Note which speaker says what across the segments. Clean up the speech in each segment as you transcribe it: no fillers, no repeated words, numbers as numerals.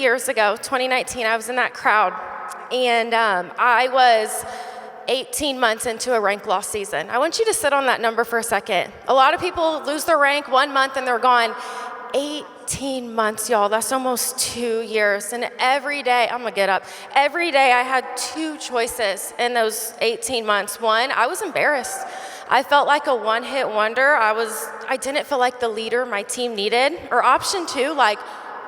Speaker 1: years ago, 2019, I was in that crowd, and I was 18 months into a rank loss season. I want you to sit on that number for a second. A lot of people lose their rank 1 month and they're gone. 18 months, y'all, that's almost 2 years. And every day, I'm gonna get up. Every day I had two choices in those 18 months. One, I was embarrassed. I felt like a one-hit wonder. I didn't feel like the leader my team needed. Or option two, like,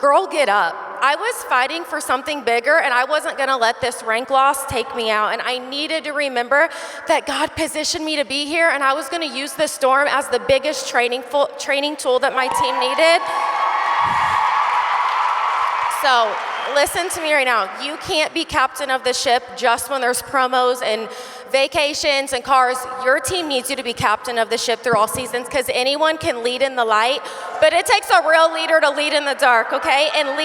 Speaker 1: girl, get up. I was fighting for something bigger, and I wasn't gonna let this rank loss take me out. And I needed to remember that God positioned me to be here, and I was gonna use this storm as the biggest training tool that my team needed. So listen to me right now. You can't be captain of the ship just when there's promos and vacations and cars. Your team needs you to be captain of the ship through all seasons, because anyone can lead in the light, but it takes a real leader to lead in the dark, okay? And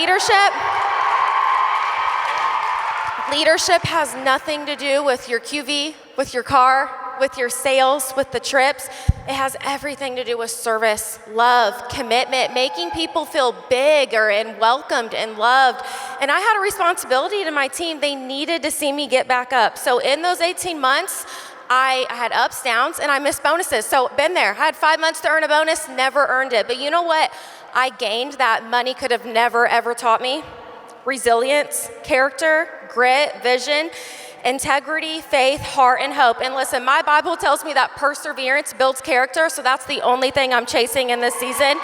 Speaker 1: leadership has nothing to do with your QV, with your car, with your sales, with the trips. It has everything to do with service, love, commitment, making people feel bigger and welcomed and loved. And I had a responsibility to my team. They needed to see me get back up. So in those 18 months, I had ups, downs, and I missed bonuses. So been there. I had 5 months to earn a bonus, never earned it. But you know what I gained that money could have never, ever taught me? Resilience, character, grit, vision, integrity, faith, heart, and hope. And listen, my Bible tells me that perseverance builds character, so that's the only thing I'm chasing in this season.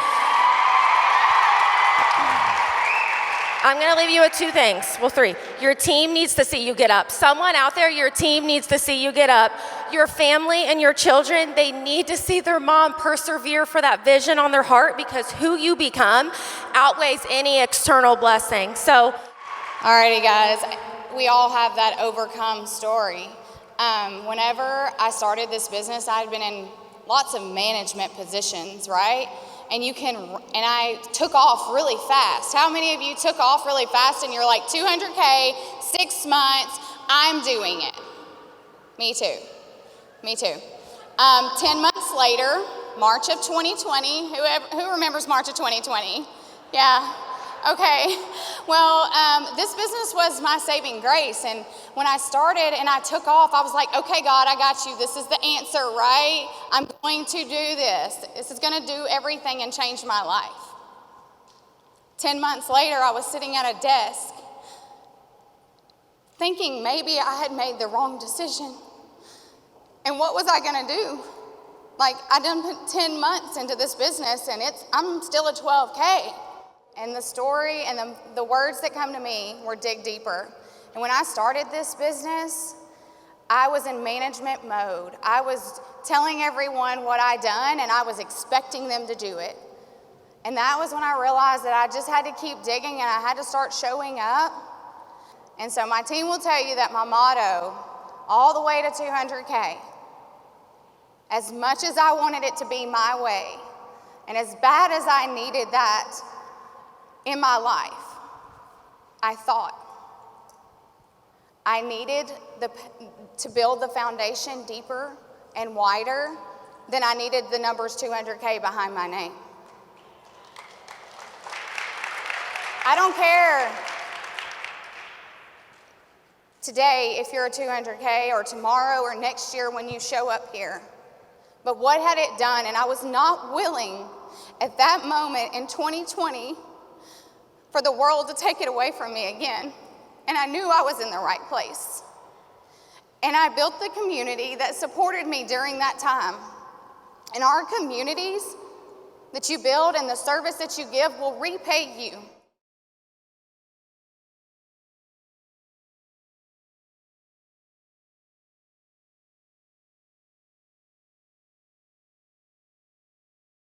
Speaker 1: I'm gonna leave you with two things, well, three. Your team needs to see you get up. Someone out there, your team needs to see you get up. Your family and your children, they need to see their mom persevere for that vision on their heart, because who you become outweighs any external blessing. So,
Speaker 2: alrighty guys, we all have that overcome story. Whenever I started this business, I had been in lots of management positions, right? And I took off really fast. How many of you took off really fast and you're like, 200K, 6 months, I'm doing it? Me too. 10 months later, March of 2020, who remembers March of 2020? Yeah. Okay, well, this business was my saving grace, and when I started and I took off, I was like, okay, God, I got you. This is the answer, right? I'm going to do this. This is gonna do everything and change my life. 10 months later, I was sitting at a desk thinking maybe I had made the wrong decision. And what was I gonna do? Like, I done put 10 months into this business, and I'm still at 12K. And the story and the words that come to me were dig deeper. And when I started this business, I was in management mode. I was telling everyone what I'd done, and I was expecting them to do it. And that was when I realized that I just had to keep digging, and I had to start showing up. And so my team will tell you that my motto, all the way to 200K, as much as I wanted it to be my way, and as bad as I needed that in my life, I thought I needed to build the foundation deeper and wider than I needed the numbers 200K behind my name. I don't care today if you're a 200K or tomorrow or next year when you show up here, but what had it done? And I was not willing at that moment in 2020 for the world to take it away from me again. And I knew I was in the right place. And I built the community that supported me during that time. And our communities that you build and the service that you give will repay you